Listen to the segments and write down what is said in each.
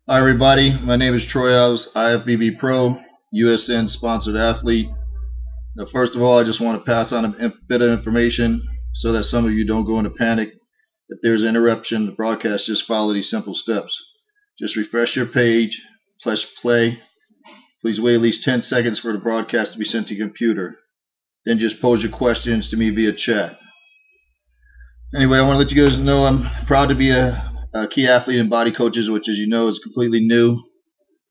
Hi everybody, my name is Troy Alves, IFBB Pro, USN sponsored athlete. Now first of all, I just want to pass on a bit of information so that some of you don't go into panic. If there's an interruption in the broadcast, just follow these simple steps. Just refresh your page, press play. Please wait at least 10 seconds for the broadcast to be sent to your computer. Then just pose your questions to me via chat. Anyway, I want to let you guys know I'm proud to be a key athlete in Body Coaches, which, as you know, is completely new.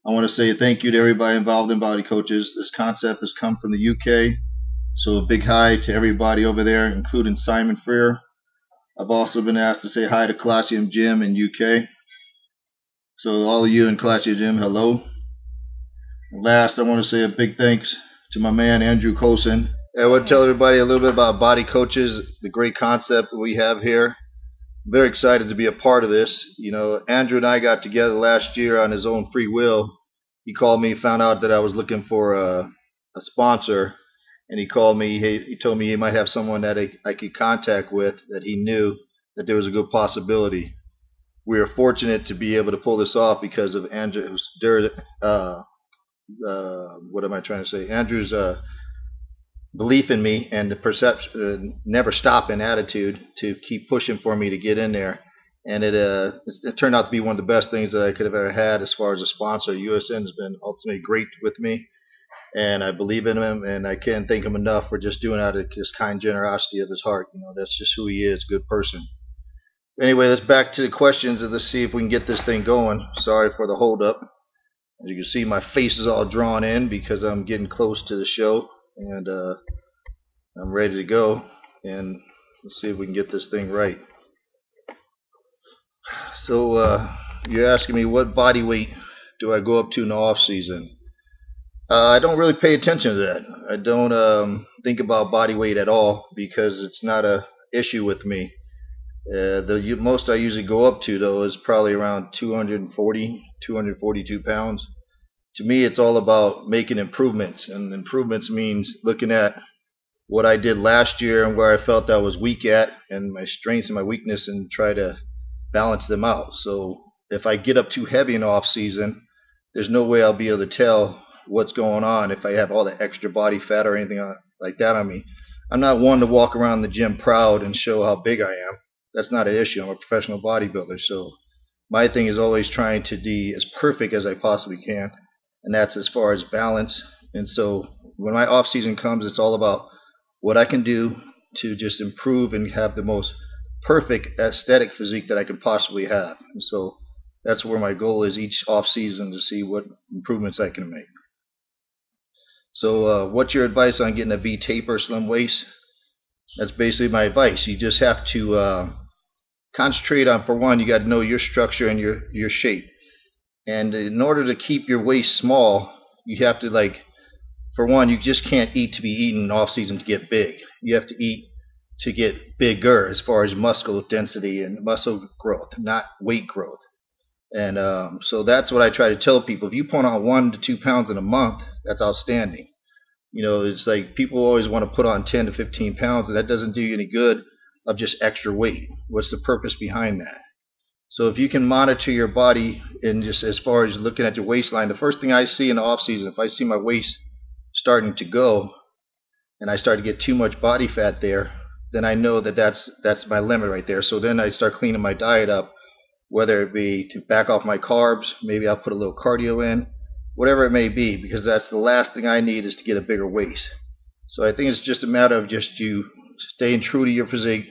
I want to say thank you to everybody involved in Body Coaches. This concept has come from the UK, so a big hi to everybody over there, including Simon Freer. I've also been asked to say hi to Classium Gym in UK. So all of you in Classium Gym, hello. And last, I want to say a big thanks to my man Andrew Colson. I want to tell everybody a little bit about Body Coaches, the great concept that we have here. I'm very excited to be a part of this. You know, Andrew and I got together last year on his own free will. He called me, found out that I was looking for a sponsor, and he called me. He told me he might have someone that I could contact with that he knew that there was a good possibility. We are fortunate to be able to pull this off because of Andrew's Andrew's belief in me and the perception, never stopping attitude to keep pushing for me to get in there. And it turned out to be one of the best things that I could have ever had as far as a sponsor. USN has been ultimately great with me, and I believe in him, and I can't thank him enough for just doing out of his kind generosity of his heart. You know, that's just who he is, good person. Anyway, let's back to the questions and let's see if we can get this thing going. Sorry for the hold up. As you can see, my face is all drawn in because I'm getting close to the show, and I'm ready to go, and let's see if we can get this thing right. So you're asking me what body weight do I go up to in the off season? I don't really pay attention to that. I don't think about body weight at all because it's not a issue with me. The most I usually go up to though is probably around 242 pounds. To me, it's all about making improvements, and improvements means looking at what I did last year and where I felt I was weak at, and my strengths and my weakness, and try to balance them out. So if I get up too heavy in the off season, there's no way I'll be able to tell what's going on if I have all the extra body fat or anything like that on me. I'm not one to walk around the gym proud and show how big I am. That's not an issue. I'm a professional bodybuilder, so my thing is always trying to be as perfect as I possibly can, and that's as far as balance. And so when my off season comes, it's all about what I can do to just improve and have the most perfect aesthetic physique that I can possibly have. And so that's where my goal is each off season, to see what improvements I can make. So what's your advice on getting a V taper slim waist? That's basically my advice. You just have to concentrate on, for one, you got to know your structure and your shape. And in order to keep your waist small, you have to, like, for one, you just can't eat to be eaten off season to get big. You have to eat to get bigger as far as muscle density and muscle growth, not weight growth. And so that's what I try to tell people. If you put on 1 to 2 pounds in a month, that's outstanding. You know, it's like people always want to put on 10 to 15 pounds, and that doesn't do you any good of just extra weight. What's the purpose behind that? So if you can monitor your body, and just as far as looking at your waistline, the first thing I see in the off season, if I see my waist starting to go and I start to get too much body fat there, then I know that that's my limit right there. So then I start cleaning my diet up, whether it be to back off my carbs, maybe I'll put a little cardio in, whatever it may be, because that's the last thing I need is to get a bigger waist. So I think it's just a matter of just you staying true to your physique,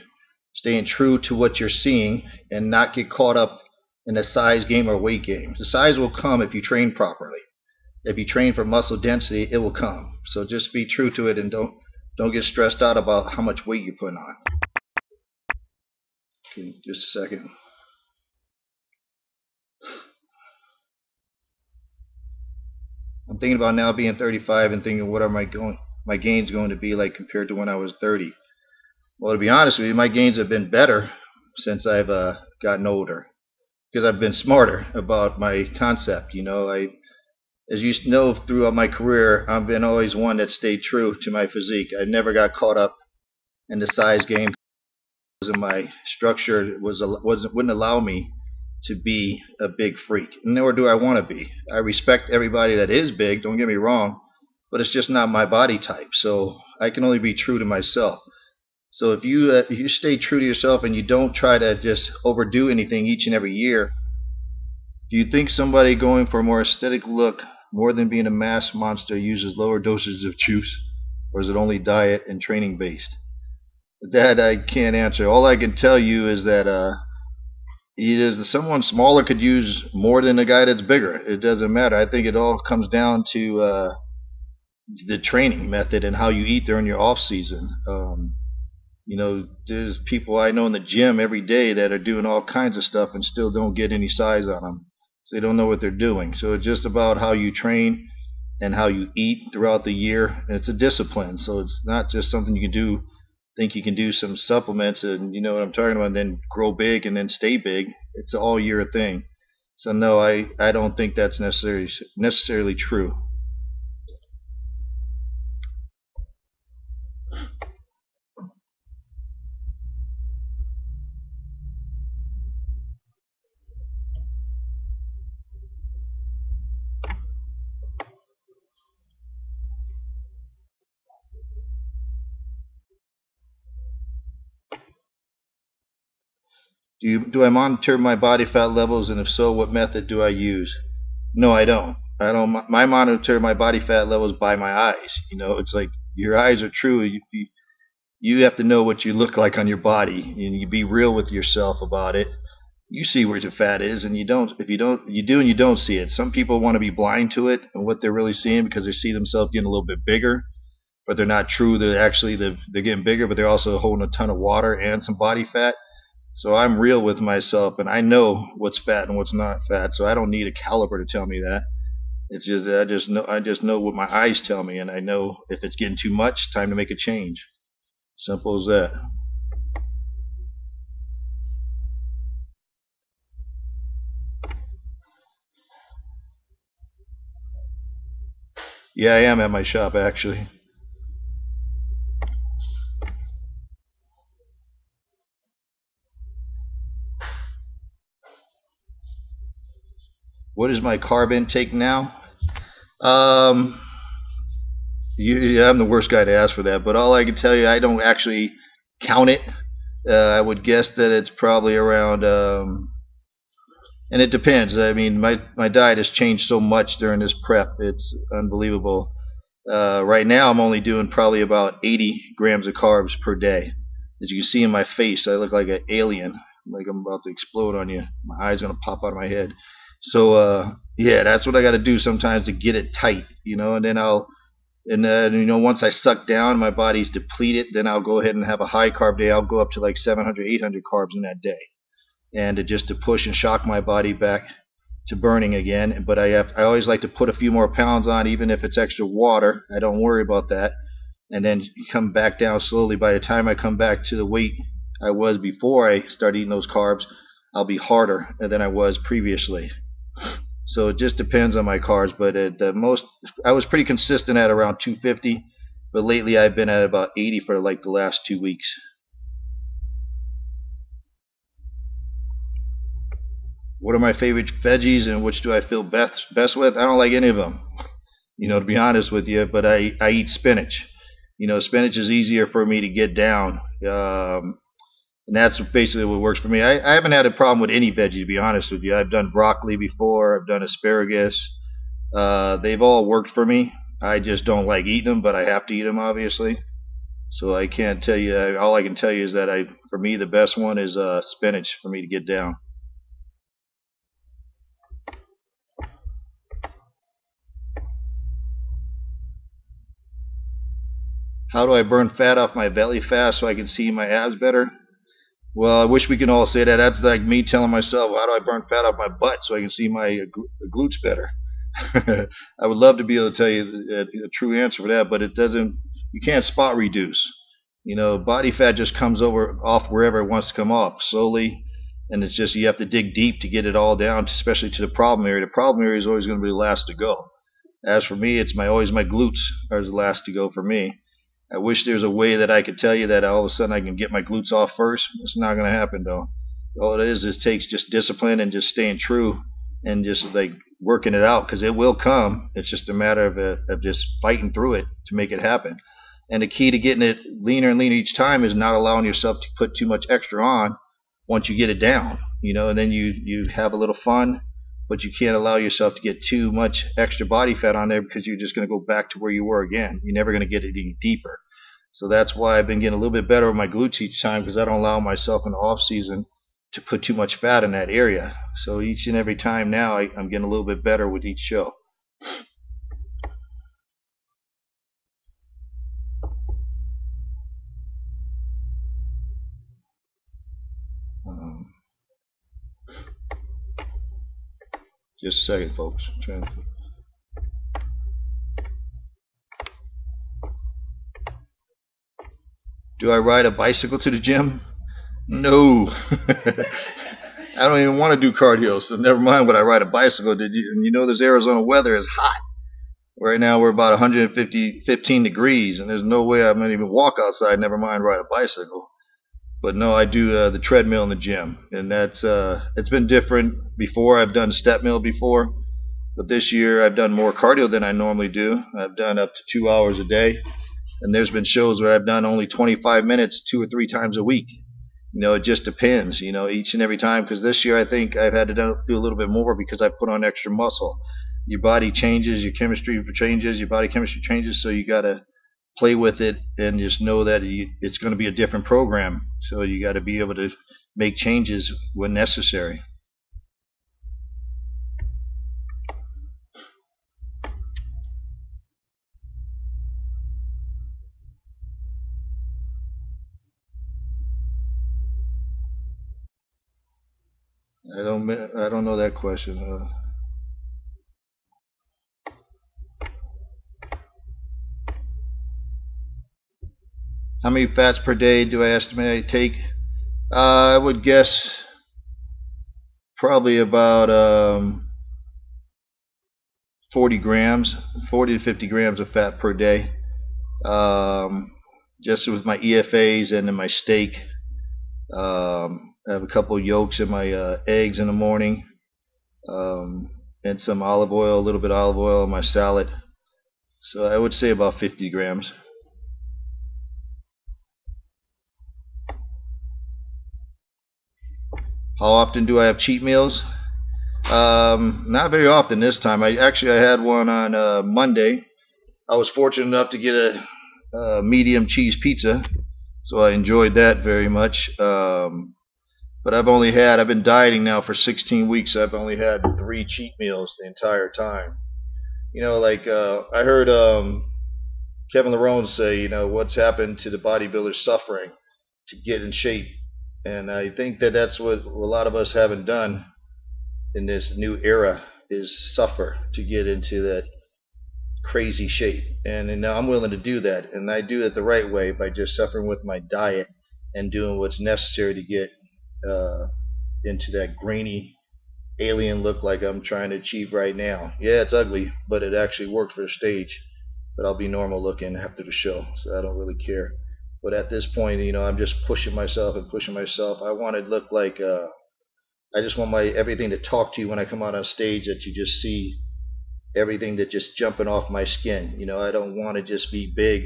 staying true to what you're seeing, and not get caught up in a size game or weight game. The size will come if you train properly. If you train for muscle density, it will come. So just be true to it, and don't get stressed out about how much weight you're putting on. Okay, just a second. I'm thinking about now being 35 and thinking, what are my gains going to be like compared to when I was 30? Well, to be honest with you, my gains have been better since I've gotten older, because I've been smarter about my concept. You know, as you know, throughout my career, I've been always one that stayed true to my physique. I never got caught up in the size game, and my structure wouldn't allow me to be a big freak, nor do I want to be. I respect everybody that is big, don't get me wrong, but it's just not my body type. So I can only be true to myself. So if you stay true to yourself and you don't try to just overdo anything each and every year, do you think somebody going for a more aesthetic look more than being a mass monster uses lower dosages of juice, or is it only diet and training based? That I can't answer. All I can tell you is that either someone smaller could use more than a guy that's bigger. It doesn't matter. I think it all comes down to the training method and how you eat during your off season. There's people I know in the gym every day that are doing all kinds of stuff and still don't get any size on them. So they don't know what they're doing. So it's just about how you train and how you eat throughout the year. And it's a discipline. So it's not just something you can do. Think you can do some supplements and you know what I'm talking about, and then grow big and then stay big. It's an all year thing. So no, I don't think that's necessarily true. Do I monitor my body fat levels, and if so, what method do I use? No, I don't. I monitor my body fat levels by my eyes. It's like your eyes are true. You have to know what you look like on your body, and you be real with yourself about it. You see where your fat is, and you don't. If you don't, you do, and you don't see it. Some people want to be blind to it and what they're really seeing because they see themselves getting a little bit bigger, but they're not true. They're getting bigger, but they're also holding a ton of water and some body fat. So I'm real with myself, and I know what's fat and what's not fat. So I don't need a caliper to tell me that. It's just I just know what my eyes tell me, and I know if it's getting too much, time to make a change. Simple as that. Yeah, I am at my shop actually. What is my carb intake now? Um, I'm the worst guy to ask for that, but all I can tell you, I don't actually count it. I would guess that it's probably around, and it depends. I mean, my diet has changed so much during this prep. It's unbelievable. Right now, I'm only doing probably about 80 grams of carbs per day. As you can see in my face, I look like an alien, like I'm about to explode on you. My eye's gonna pop out of my head. So yeah, that's what I got to do sometimes to get it tight, and then once I suck down, my body's depleted, then I'll go ahead and have a high carb day. I'll go up to like 700, 800 carbs in that day, and to push and shock my body back to burning again. But I always like to put a few more pounds on, even if it's extra water. I don't worry about that, and then come back down slowly. By the time I come back to the weight I was before I started eating those carbs, I'll be harder than I was previously. So it just depends on my carbs, but at the most, I was pretty consistent at around 250, but lately I've been at about 80 for like the last 2 weeks. What are my favorite veggies and which do I feel best with? I don't like any of them, to be honest with you, but I eat spinach. Spinach is easier for me to get down. And that's basically what works for me. I haven't had a problem with any veggie, to be honest with you. I've done broccoli before. I've done asparagus. They've all worked for me. I just don't like eating them, but I have to eat them, obviously. So I can't tell you. All I can tell you is that for me, the best one is spinach for me to get down. How do I burn fat off my belly fast so I can see my abs better? Well, I wish we could all say that. That's like me telling myself, how do I burn fat off my butt so I can see my glutes better? I would love to be able to tell you a true answer for that, but it doesn't. You can't spot reduce. Body fat just comes off wherever it wants to come off slowly, and it's just you have to dig deep to get it all down, especially to the problem area. The problem area is always going to be the last to go. As for me, it's always my glutes are the last to go for me. I wish there's a way that I could tell you that all of a sudden I can get my glutes off first. It's not going to happen, though. All it is takes just discipline and just staying true and just like working it out, because it will come. It's just a matter of just fighting through it to make it happen. And the key to getting it leaner and leaner each time is not allowing yourself to put too much extra on once you get it down, and then you have a little fun, but you can't allow yourself to get too much extra body fat on there, because you're just going to go back to where you were again. You're never going to get it any deeper. So that's why I've been getting a little bit better with my glutes each time, because I don't allow myself in the off season to put too much fat in that area. So each and every time now I'm getting a little bit better with each show. Just a second, folks. Do I ride a bicycle to the gym? No. I don't even want to do cardio, so never mind would I ride a bicycle. And this Arizona weather is hot. Right now we're about 15 degrees, and there's no way I'm going to even walk outside, never mind ride a bicycle. But no, I do the treadmill in the gym, and that's it's been different. Before, I've done step mill before, but this year I've done more cardio than I normally do. I've done up to 2 hours a day, and there's been shows where I've done only 25 minutes 2 or 3 times a week. It just depends, each and every time, because this year I think I've had to do a little bit more because I put on extra muscle. Your body changes, your chemistry changes, your body chemistry changes, so you got to play with it and just know that it's going to be a different program. So you got to be able to make changes when necessary. I don't know that question. How many fats per day do I estimate I take? I would guess probably about 40 to 50 grams of fat per day. Just with my EFAs and then my steak. I have a couple of yolks in my eggs in the morning, and some olive oil, a little bit of olive oil in my salad. So I would say about 50 grams. How often do I have cheat meals? Not very often this time. I had one on Monday. I was fortunate enough to get a medium cheese pizza, so I enjoyed that very much. But I've been dieting now for 16 weeks. I've only had 3 cheat meals the entire time. I heard Kevin Larone say, what's happened to the bodybuilders suffering to get in shape. And I think that's what a lot of us haven't done in this new era, is suffer to get into that crazy shape. And now I'm willing to do that, and I do it the right way by just suffering with my diet and doing what's necessary to get into that grainy alien look like I'm trying to achieve right now. Yeah, it's ugly, but it actually worked for the stage. But I'll be normal looking after the show, so I don't really care. But at this point, I'm just pushing myself and pushing myself. I want to look like I just want everything to talk to you when I come out on stage, that you just see everything that just jumping off my skin. I don't want to just be big.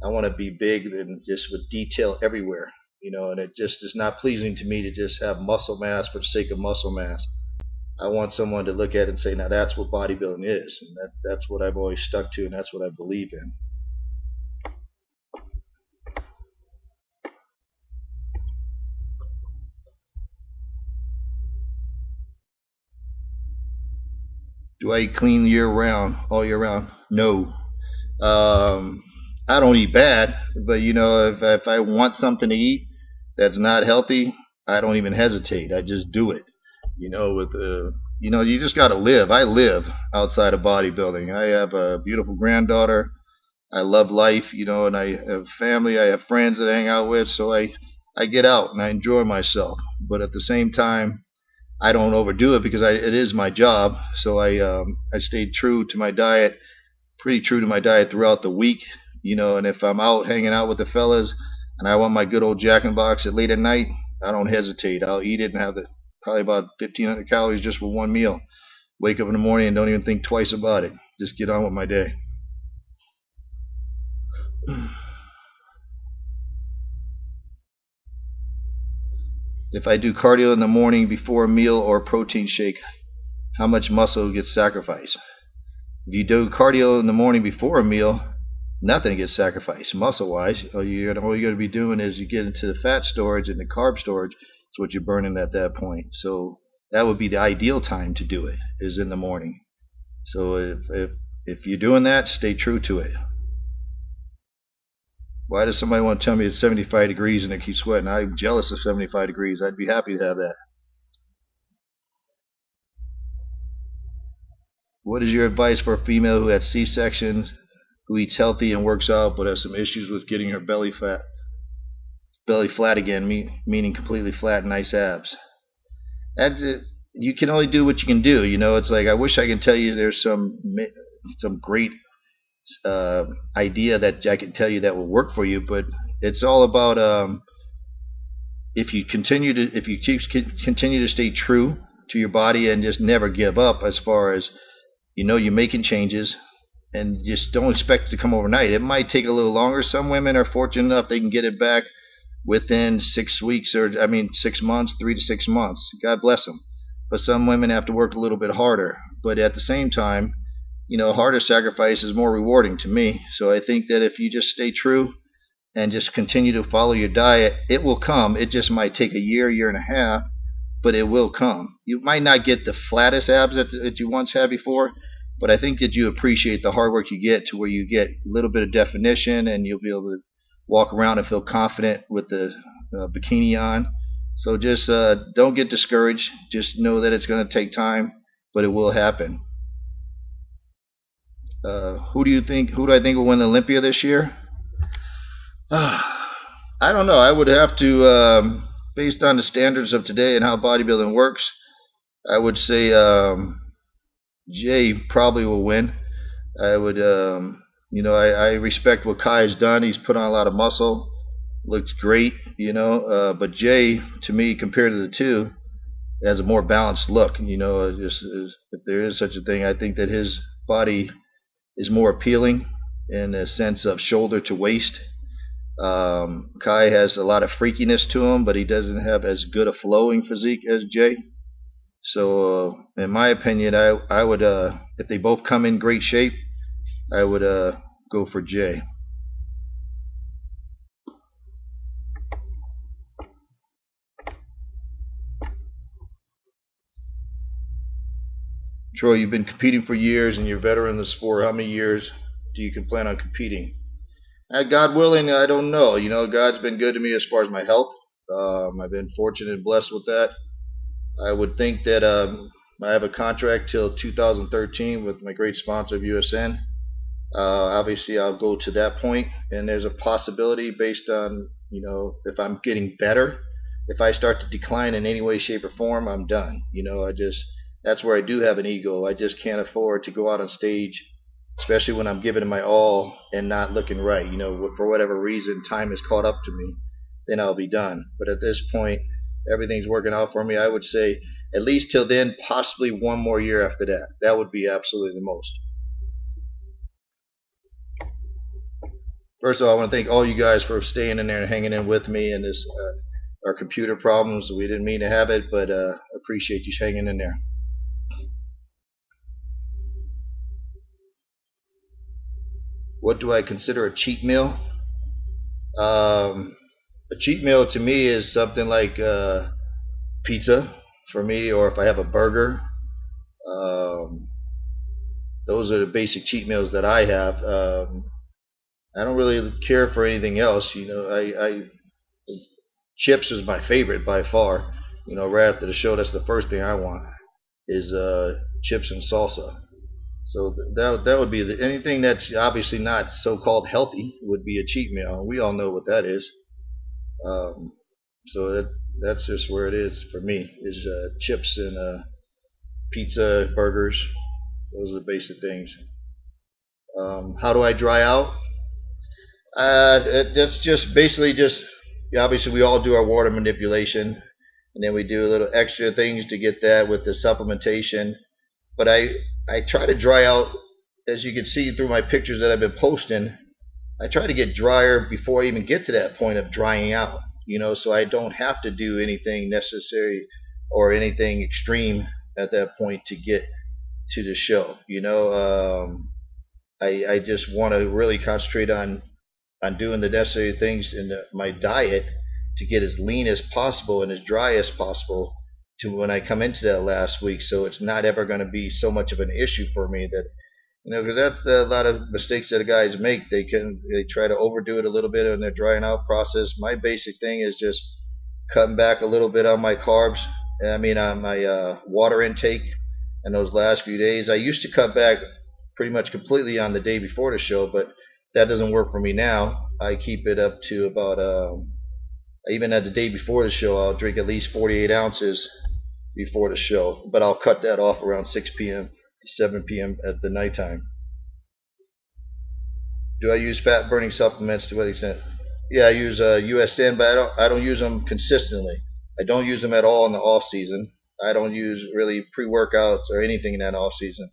I want to be big and just with detail everywhere. And it just is not pleasing to me to just have muscle mass for the sake of muscle mass. I want someone to look at it and say, now that's what bodybuilding is, and that's what I've always stuck to, and that's what I believe in. Do I eat clean all year round? No. I don't eat bad, but if I want something to eat that's not healthy, I don't even hesitate. I just do it. You just got to live. I live outside of bodybuilding. I have a beautiful granddaughter. I love life, and I have family. I have friends that I hang out with, so I get out and I enjoy myself. But at the same time, I don't overdo it, because it is my job. So I stayed true to my diet, pretty true to my diet throughout the week. And if I'm out hanging out with the fellas and I want my good old Jack in the Box at late at night, I don't hesitate. I'll eat it and have probably about 1,500 calories just for one meal. Wake up in the morning and don't even think twice about it. Just get on with my day. If I do cardio in the morning before a meal or a protein shake, how much muscle gets sacrificed? If you do cardio in the morning before a meal, nothing gets sacrificed muscle-wise. All you're going to be doing is you get into the fat storage and the carb storage. It's what you're burning at that point. So that would be the ideal time to do it, is in the morning. So if you're doing that, stay true to it. Why does somebody want to tell me it's 75 degrees and they keep sweating? I'm jealous of 75 degrees. I'd be happy to have that. What is your advice for a female who had C-sections, who eats healthy and works out, but has some issues with getting her belly flat again, meaning completely flat and nice abs? That's it. You can only do what you can do. It's like, I wish I could tell you there's some great idea that I can tell you that will work for you, but it's all about if you continue to stay true to your body and just never give up, as far as you're making changes, and just don't expect it to come overnight. It might take a little longer. Some women are fortunate enough they can get it back within 6 weeks, 6 months, 3 to 6 months. God bless them. But some women have to work a little bit harder. But at the same time, harder sacrifice is more rewarding to me. So I think that if you just stay true and just continue to follow your diet, it will come. It just might take a year and a half, but it will come. You might not get the flattest abs that you once had before, but I think that you appreciate the hard work you get, to where you get a little bit of definition, and you'll be able to walk around and feel confident with the bikini on. So just don't get discouraged. Just know that it's going to take time, but it will happen. Who do I think will win Olympia this year? I don't know. I would have to, based on the standards of today and how bodybuilding works, I would say Jay probably will win. I would, I respect what Kai has done. He's put on a lot of muscle, looks great, but Jay, to me, compared to the two, has a more balanced look. If there is such a thing, I think that his body is more appealing in the sense of shoulder to waist. Kai has a lot of freakiness to him, but he doesn't have as good a flowing physique as Jay. So in my opinion, I would, if they both come in great shape, I would go for Jay. Troy, you've been competing for years and you're a veteran in the sport. How many years do you plan on competing? God willing, I don't know. God's been good to me as far as my health. I've been fortunate and blessed with that. I would think that I have a contract till 2013 with my great sponsor of USN. Obviously, I'll go to that point, and there's a possibility based on, if I'm getting better. If I start to decline in any way, shape, or form, I'm done. That's where I do have an ego. I just can't afford to go out on stage, especially when I'm giving it my all and not looking right. For whatever reason, time has caught up to me, then I'll be done. But at this point, everything's working out for me. I would say at least till then, possibly one more year after that. That would be absolutely the most. First of all, I want to thank all you guys for staying in there and hanging in with me in this our computer problems. We didn't mean to have it, but appreciate you hanging in there. What do I consider a cheat meal? A cheat meal to me is something like pizza for me, or if I have a burger. Those are the basic cheat meals that I have. I don't really care for anything else. Chips is my favorite by far. Right after the show, that's the first thing I want is chips and salsa. So that would be anything that's obviously not so-called healthy would be a cheat meal. We all know what that is. So that's just where it is for me, is chips and pizza, burgers. Those are the basic things. How do I dry out? That's just basically just yeah, obviously we all do our water manipulation, and then we do a little extra things to get that with the supplementation. But I try to dry out, as you can see through my pictures that I've been posting. I try to get drier before I even get to that point of drying out, so I don't have to do anything necessary or anything extreme at that point to get to the show. I just want to really concentrate on doing the necessary things in my diet to get as lean as possible and as dry as possible to when I come into that last week, so it's not ever going to be so much of an issue for me that, because that's a lot of mistakes that the guys make. They try to overdo it a little bit in their drying out process. My basic thing is just cutting back a little bit on my carbs. On my water intake in those last few days. I used to cut back pretty much completely on the day before the show, but that doesn't work for me now. I keep it up to about even at the day before the show, I'll drink at least 48 ounces before the show, but I'll cut that off around 6 p.m. to 7 p.m. at the nighttime. Do I use fat burning supplements? To what extent? Yeah, I use USN, but I don't use them consistently. I don't use them at all in the off season. I don't use really pre-workouts or anything in that off season.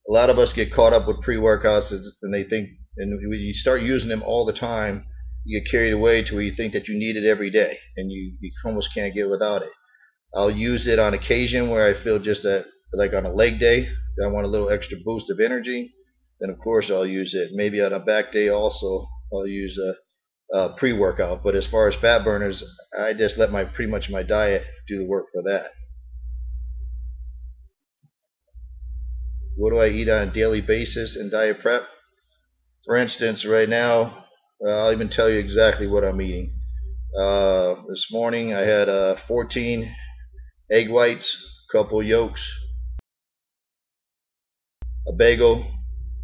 A lot of us get caught up with pre-workouts and they think, and when you start using them all the time, you get carried away to where you think that you need it every day, and you almost can't get without it. I'll use it on occasion where I feel just that, like on a leg day, I want a little extra boost of energy. Then of course I'll use it. Maybe on a back day also I'll use a pre-workout. But as far as fat burners, I just let pretty much my diet do the work for that. What do I eat on a daily basis in diet prep? For instance, right now, I'll even tell you exactly what I'm eating. This morning I had 14 egg whites, a couple yolks, a bagel,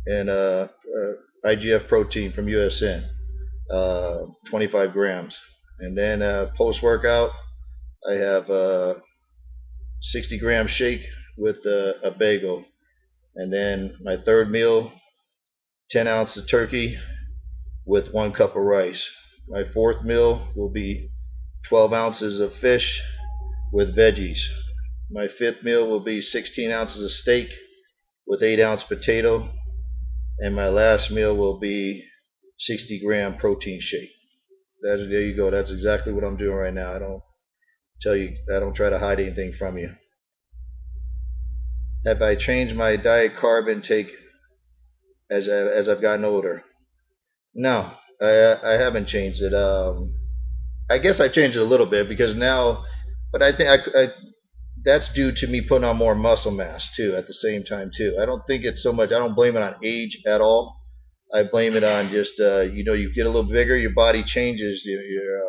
and IGF protein from USN, 25 grams. And then post-workout, I have a 60-gram shake with a bagel. And then my third meal, 10 ounces of turkey with 1 cup of rice. My fourth meal will be 12 ounces of fish with veggies. My fifth meal will be 16 ounces of steak with 8-ounce potato. And my last meal will be 60-gram protein shake. There you go. That's exactly what I'm doing right now. I don't try to hide anything from you. Have I changed my diet carb intake as I've gotten older? No, I haven't changed it. I guess I changed it a little bit because now, but I think that's due to me putting on more muscle mass too at the same time too. I don't think it's so much. I don't blame it on age at all. I blame it on just you get a little bigger, your body changes, your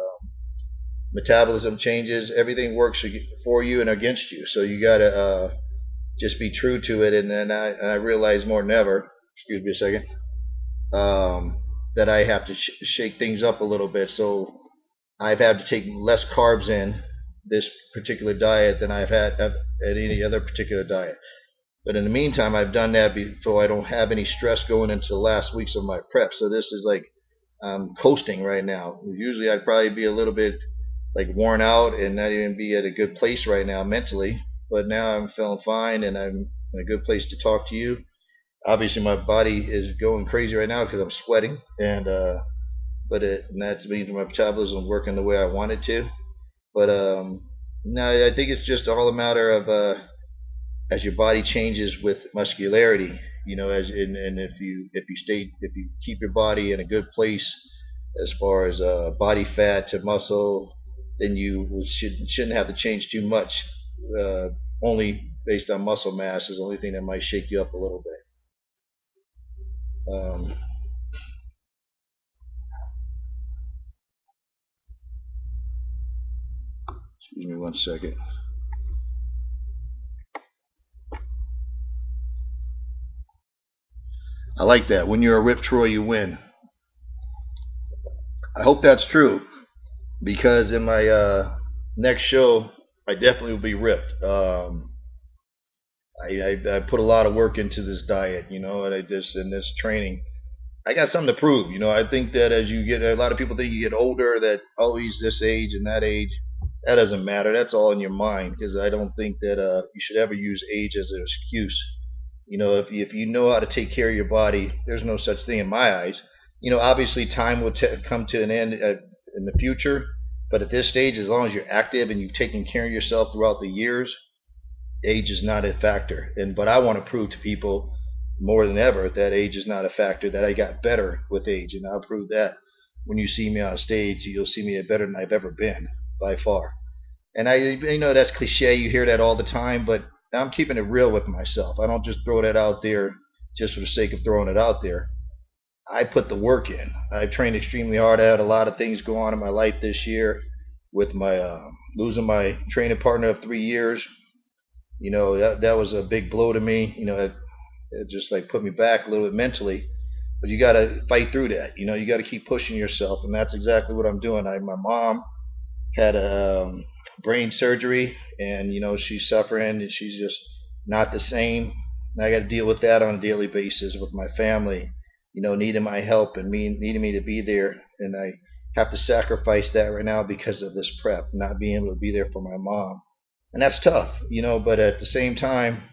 metabolism changes, everything works for you and against you. So you gotta just be true to it. And then I realize more than ever. Excuse me a second. That I have to shake things up a little bit. So I've had to take less carbs in this particular diet than I've had at any other particular diet. But in the meantime, I've done that so I don't have any stress going into the last weeks of my prep. So this is like I'm coasting right now. Usually I'd probably be a little bit like worn out and not even be at a good place right now mentally. But now I'm feeling fine and I'm in a good place to talk to you. Obviously my body is going crazy right now because I'm sweating, and that means my metabolism is working the way I want it to. But no, I think it's just all a matter of as your body changes with muscularity, and if you keep your body in a good place as far as body fat to muscle, then you shouldn't have to change too much. Only based on muscle mass is the only thing that might shake you up a little bit. Excuse me 1 second. I like that. When you're a Rip Troy, you win. I hope that's true, because in my next show, I definitely will be ripped. I put a lot of work into this diet, and in this training. I got something to prove. I think that as you get, a lot of people think you get older that, oh, he's this age and that age. That doesn't matter. That's all in your mind, because I don't think that you should ever use age as an excuse. If you know how to take care of your body, there's no such thing in my eyes. Obviously time will come to an end in the future, but at this stage, as long as you're active and you've taken care of yourself throughout the years, age is not a factor. But I want to prove to people more than ever that age is not a factor, that I got better with age, and I'll prove that. When you see me on stage, you'll see me better than I've ever been, by far. And I know that's cliche, you hear that all the time, but I'm keeping it real with myself. I don't just throw that out there just for the sake of throwing it out there. I put the work in. I've trained extremely hard. I had a lot of things go on in my life this year with my losing my training partner of 3 years. That was a big blow to me. It just like put me back a little bit mentally. But you got to fight through that. You got to keep pushing yourself, and that's exactly what I'm doing. My mom had a brain surgery, and she's suffering, and she's just not the same. And I got to deal with that on a daily basis with my family, needing my help and needing me to be there. And I have to sacrifice that right now because of this prep, not being able to be there for my mom. And that's tough, but at the same time,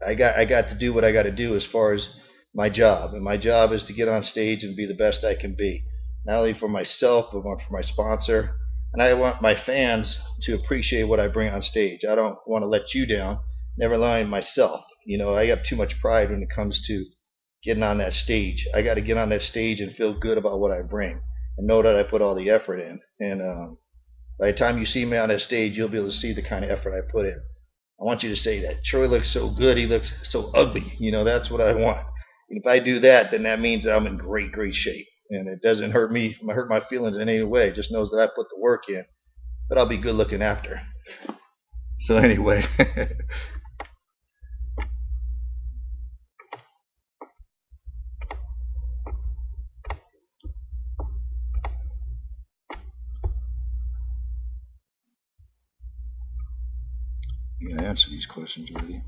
I got to do what I got to do as far as my job. And my job is to get on stage and be the best I can be, not only for myself, but for my sponsor. And I want my fans to appreciate what I bring on stage. I don't want to let you down, never mind myself. I have too much pride when it comes to getting on that stage. I got to get on that stage and feel good about what I bring and know that I put all the effort in. And by the time you see me on that stage, you'll be able to see the kind of effort I put in. I want you to say that Troy looks so good, he looks so ugly. That's what I want. And if I do that, then that means that I'm in great, great shape. And it doesn't hurt my feelings in any way. It just knows that I put the work in. But I'll be good looking after. So anyway. I'm going to answer these questions already.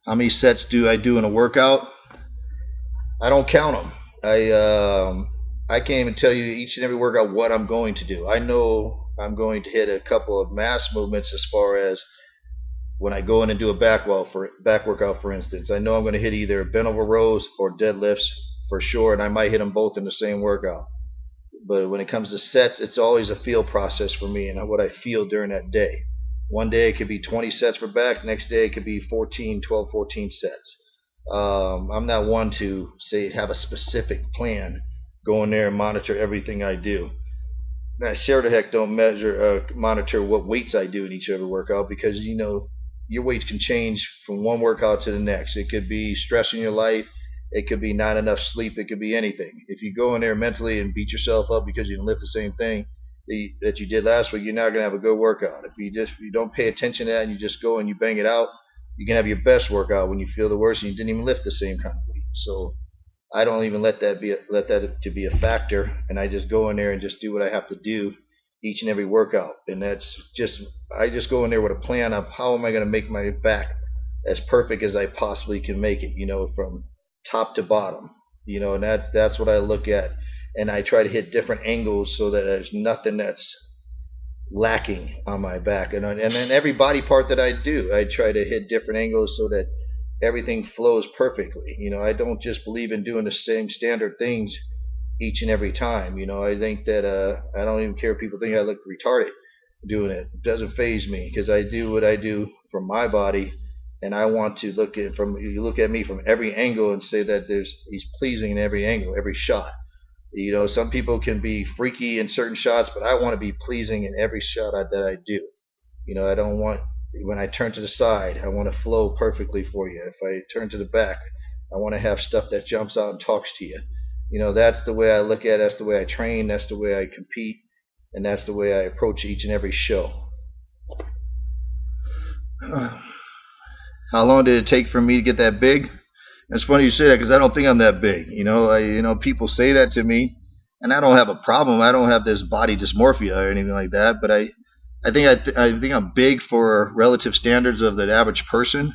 How many sets do I do in a workout? I don't count them. I can't even tell you each and every workout what I'm going to do. I know I'm going to hit a couple of mass movements as far as when I go in and do a back workout, for instance. I know I'm going to hit either bent over rows or deadlifts for sure, and I might hit them both in the same workout. But when it comes to sets, it's always a feel process for me and what I feel during that day. One day it could be 20 sets for back. Next day it could be 14 sets. I'm not one to say have a specific plan, go in there and monitor everything I do. I sure the heck don't monitor what weights I do in each every workout, because your weights can change from one workout to the next. It could be stress in your life. It could be not enough sleep. It could be anything. If you go in there mentally and beat yourself up because you didn't lift the same thing that you did last week, you're not going to have a good workout. If you don't pay attention to that and you just go and you bang it out, you can have your best workout when you feel the worst and you didn't even lift the same kind of weight. So I don't even let that to be a factor, and I just go in there and just do what I have to do each and every workout. And I just go in there with a plan of how am I going to make my back as perfect as I possibly can make it, from top to bottom, and that's what I look at. And I try to hit different angles so that there's nothing that's lacking on my back. And then every body part that I do, I try to hit different angles so that everything flows perfectly. I don't just believe in doing the same standard things each and every time. I think that I don't even care if people think I look retarded doing it. It doesn't faze me, because I do what I do for my body, and I want to you look at me from every angle and say that he's pleasing in every angle, every shot. Some people can be freaky in certain shots, but I want to be pleasing in every shot that I do. I don't want, when I turn to the side, I want to flow perfectly for you. If I turn to the back, I want to have stuff that jumps out and talks to you. That's the way I look at it. That's the way I train. That's the way I compete. And that's the way I approach each and every show. How long did it take for me to get that big? It's funny you say that, because I don't think I'm that big. People say that to me, and I don't have a problem. I don't have this body dysmorphia or anything like that. But I think I'm big for relative standards of the average person.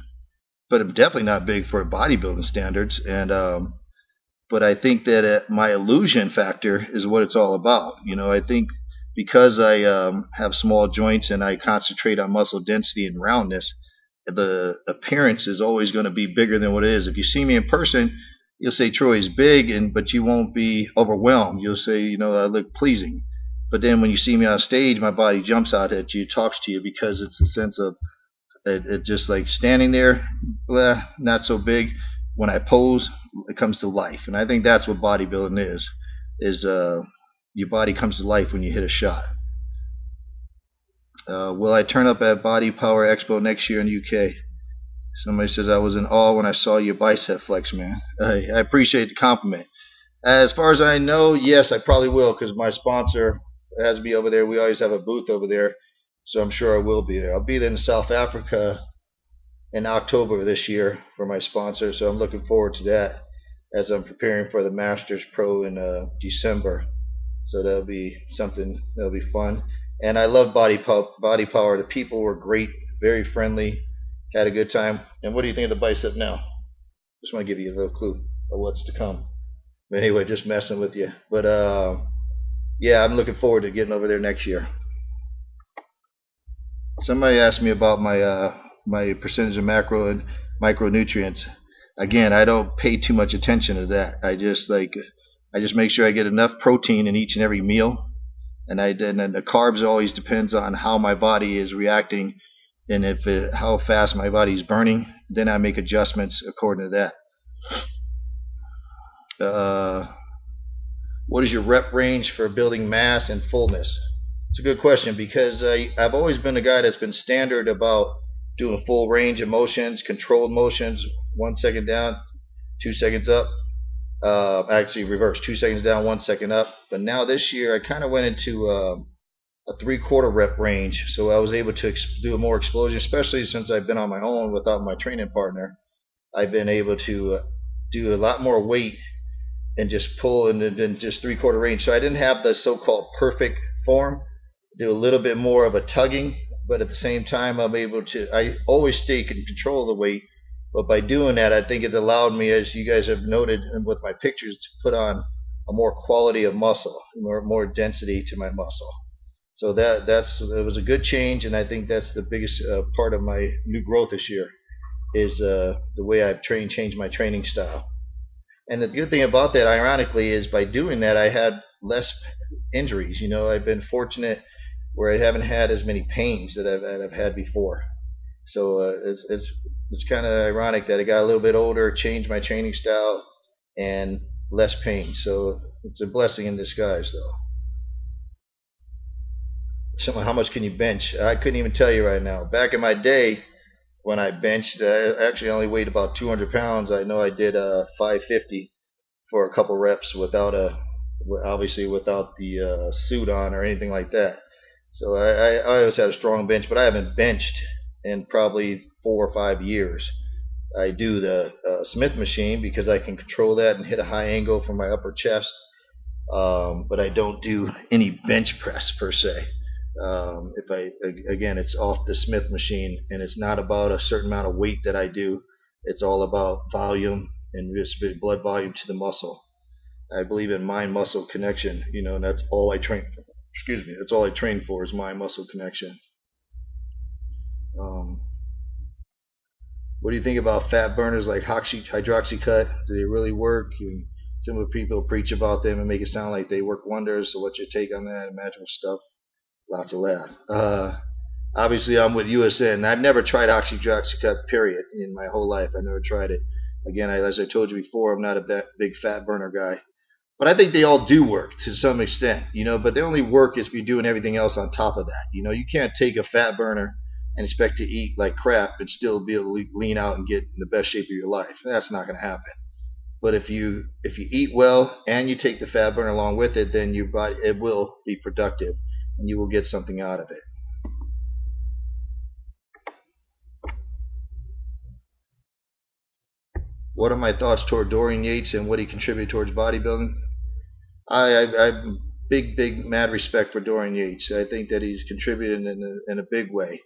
but I'm definitely not big for bodybuilding standards. And but I think that my illusion factor is what it's all about. I think because I have small joints and I concentrate on muscle density and roundness, the appearance is always going to be bigger than what it is. If you see me in person, you'll say Troy's big, but you won't be overwhelmed. You'll say, I look pleasing. But then when you see me on stage, my body jumps out at you, talks to you, because it's a sense of it just like standing there, blah, not so big. When I pose, it comes to life. And I think that's what bodybuilding is your body comes to life when you hit a shot. Will I turn up at Body Power Expo next year in the UK? Somebody says, I was in awe when I saw your bicep flex, man. I appreciate the compliment. As far as I know, yes, I probably will, because my sponsor has me over there. We always have a booth over there, so I'm sure I will be there. I'll be there in South Africa in October of this year for my sponsor, so I'm looking forward to that as I'm preparing for the Masters Pro in December. So that'll be something that'll be fun. And I love Body Power. The people were great, very friendly, had a good time. And what do you think of the bicep now? Just want to give you a little clue of what's to come. But anyway, just messing with you. But yeah, I'm looking forward to getting over there next year. Somebody asked me about my percentage of macro and micronutrients. Again, I don't pay too much attention to that. I just make sure I get enough protein in each and every meal. And then the carbs always depends on how my body is reacting and how fast my body is burning. Then I make adjustments according to that. What is your rep range for building mass and fullness? It's a good question, because I've always been a guy that's been standard about doing full range of motions, controlled motions, 1 second down, 2 seconds up. Actually reverse, 2 seconds down, 1 second up. But now this year I kind of went into a 3/4 rep range, so I was able to do more explosion, especially since I've been on my own without my training partner. I've been able to do a lot more weight and just pull in just 3/4 range. So I didn't have the so-called perfect form. Do a little bit more of a tugging, but at the same time I always stay in control of the weight. But by doing that, I think it allowed me, as you guys have noted and with my pictures, to put on a more quality of muscle, more density to my muscle. So it was a good change, and I think that's the biggest part of my new growth this year is the way I've changed my training style. And the good thing about that, ironically, is by doing that, I had less injuries. I've been fortunate where I haven't had as many pains that I've had before. So it's kind of ironic that I got a little bit older, changed my training style, and less pain. So it's a blessing in disguise, though. So how much can you bench? I couldn't even tell you right now. Back in my day, when I benched, I actually only weighed about 200 pounds. I know I did 550 for a couple reps obviously without the suit on or anything like that. So I always had a strong bench, but I haven't benched in probably 4 or 5 years. I do the Smith machine because I can control that and hit a high angle from my upper chest, but I don't do any bench press per se. Again, it's off the Smith machine, and it's not about a certain amount of weight that I do. It's all about volume and just blood volume to the muscle. I believe in mind-muscle connection, and that's all I train. That's all I train for is mind-muscle connection. What do you think about fat burners like hydroxycut? Do they really work? Some people preach about them and make it sound like they work wonders. So what's your take on that? Magical stuff. Lots of laugh. Obviously, I'm with USN. I've never tried hydroxycut, period, in my whole life. I never tried it. Again, as I told you before, I'm not a big fat burner guy. But I think they all do work to some extent, but they only work if you're doing everything else on top of that. You can't take a fat burner and expect to eat like crap and still be able to lean out and get in the best shape of your life. That's not going to happen. But if you eat well and you take the fat burner along with it, then your body, it will be productive and you will get something out of it. What are my thoughts toward Dorian Yates and what he contributed towards bodybuilding? I big mad respect for Dorian Yates. I think that he's contributed in a big way.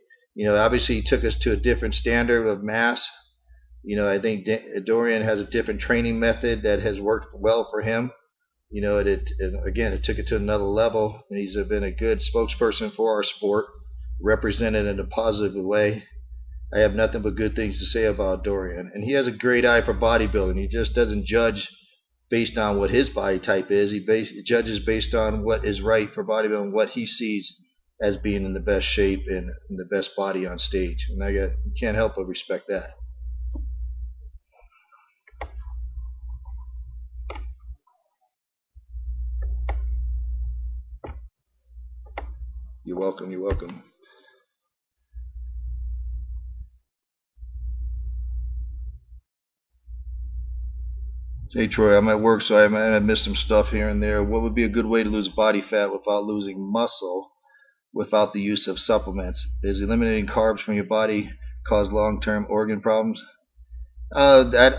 Obviously he took us to a different standard of mass, I think Dorian has a different training method that has worked well for him. Again, it took it to another level, and he's been a good spokesperson for our sport, represented in a positive way. I have nothing but good things to say about Dorian, and he has a great eye for bodybuilding. He just doesn't judge based on what his body type is. He judges based on what is right for bodybuilding, what he sees as being in the best shape and in the best body on stage. And you can't help but respect that. You're welcome. You're welcome. Hey Troy, I'm at work, so I might have missed some stuff here and there. What would be a good way to lose body fat without losing muscle without the use of supplements? Is eliminating carbs from your body cause long-term organ problems? I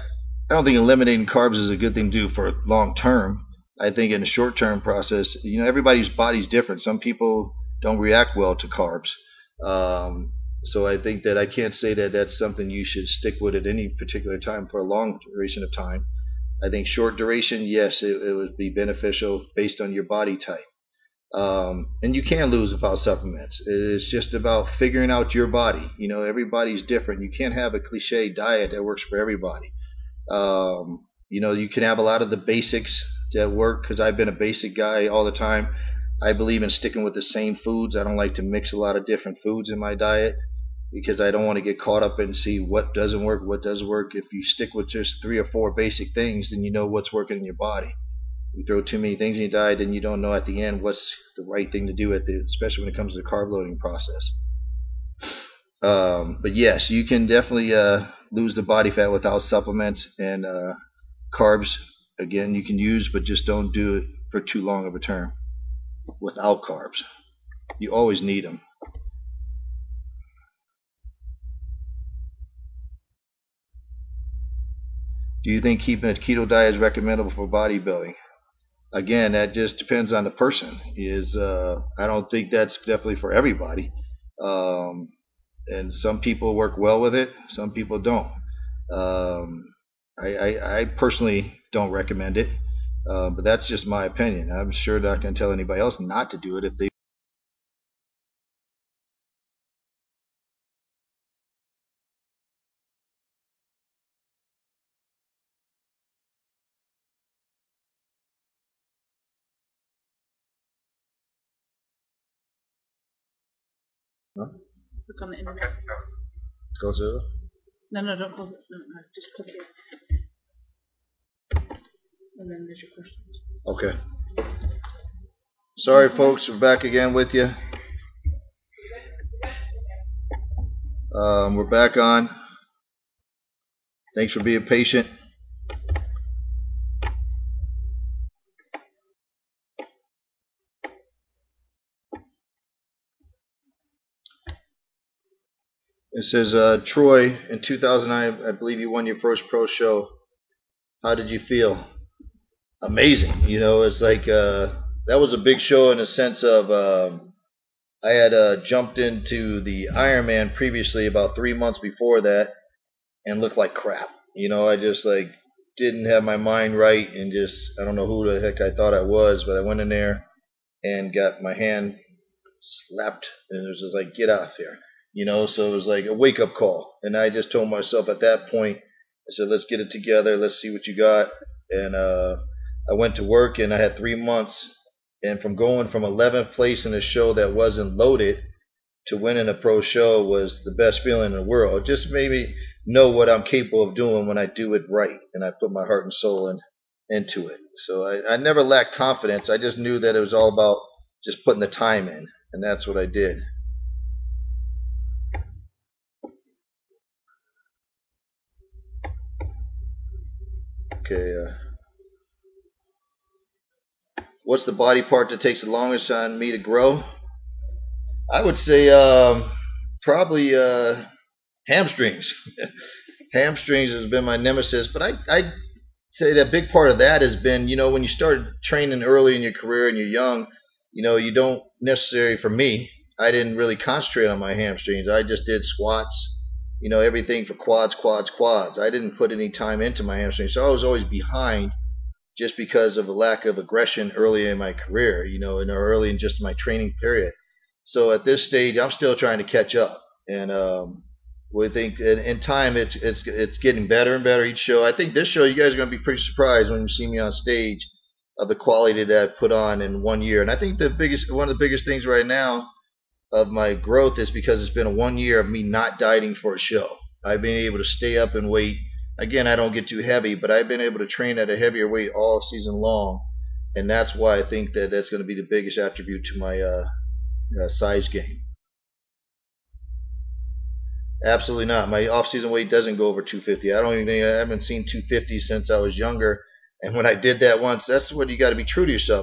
don't think eliminating carbs is a good thing to do for long-term. I think in the short-term process, everybody's body's different. Some people don't react well to carbs. So I think that I can't say that that's something you should stick with at any particular time for a long duration of time. I think short duration, yes, it would be beneficial based on your body type. And you can lose without supplements. It's just about figuring out your body. Everybody's different. You can't have a cliche diet that works for everybody. You can have a lot of the basics that work, because I've been a basic guy all the time. I believe in sticking with the same foods. I don't like to mix a lot of different foods in my diet, because I don't want to get caught up and see what doesn't work, what does work. If you stick with just 3 or 4 basic things, then you know what's working in your body. You throw too many things in your diet, then you don't know at the end what's the right thing to do especially when it comes to the carb loading process. But yes, you can definitely lose the body fat without supplements, and carbs, again, you can use, but just don't do it for too long of a term without carbs. You always need them. Do you think keeping a keto diet is recommendable for bodybuilding? Again, that just depends on the person. I don't think that's definitely for everybody. And some people work well with it, some people don't. I personally don't recommend it, but that's just my opinion. I'm sure not going to tell anybody else not to do it if they. Huh? Click on the internet. Go to. No, don't close it. No, just click here. And then there's your questions. Okay. Sorry, folks, we're back again with you. We're back on. Thanks for being patient. It says, Troy, in 2009, I believe you won your first pro show. How did you feel? Amazing. It's like that was a big show in the sense of I had jumped into the Ironman previously about 3 months before that and looked like crap. I just didn't have my mind right, and just, I don't know who the heck I thought I was, but I went in there and got my hand slapped, and it was just like, get off here. So it was like a wake-up call. And I just told myself at that point, I said, let's get it together. Let's see what you got. And I went to work, and I had 3 months. And from going from 11th place in a show that wasn't loaded to winning a pro show was the best feeling in the world. It just made me know what I'm capable of doing when I do it right, and I put my heart and soul into it. So I never lacked confidence. I just knew that it was all about just putting the time in, and that's what I did. Okay. What's the body part that takes the longest on me to grow? I would say probably hamstrings. Hamstrings has been my nemesis, but I'd say that a big part of that has been, when you start training early in your career and you're young, you don't necessarily, for me, I didn't really concentrate on my hamstrings. I just did squats everything for quads, quads, quads. I didn't put any time into my hamstring, so I was always behind just because of the lack of aggression early in my career, and early in just my training period. So at this stage, I'm still trying to catch up, and we think in time it's getting better and better each show. I think this show you guys are going to be pretty surprised when you see me on stage of the quality that I've put on in 1 year. And I think one of the biggest things right now of my growth is because it's been a 1 year of me not dieting for a show. I've been able to stay up in weight. Again, I don't get too heavy, but I've been able to train at a heavier weight all season long, and that's why I think that that's going to be the biggest attribute to my size gain. Absolutely not. My off-season weight doesn't go over 250. I haven't seen 250 since I was younger. And when I did that once, that's what you got to be true to yourself.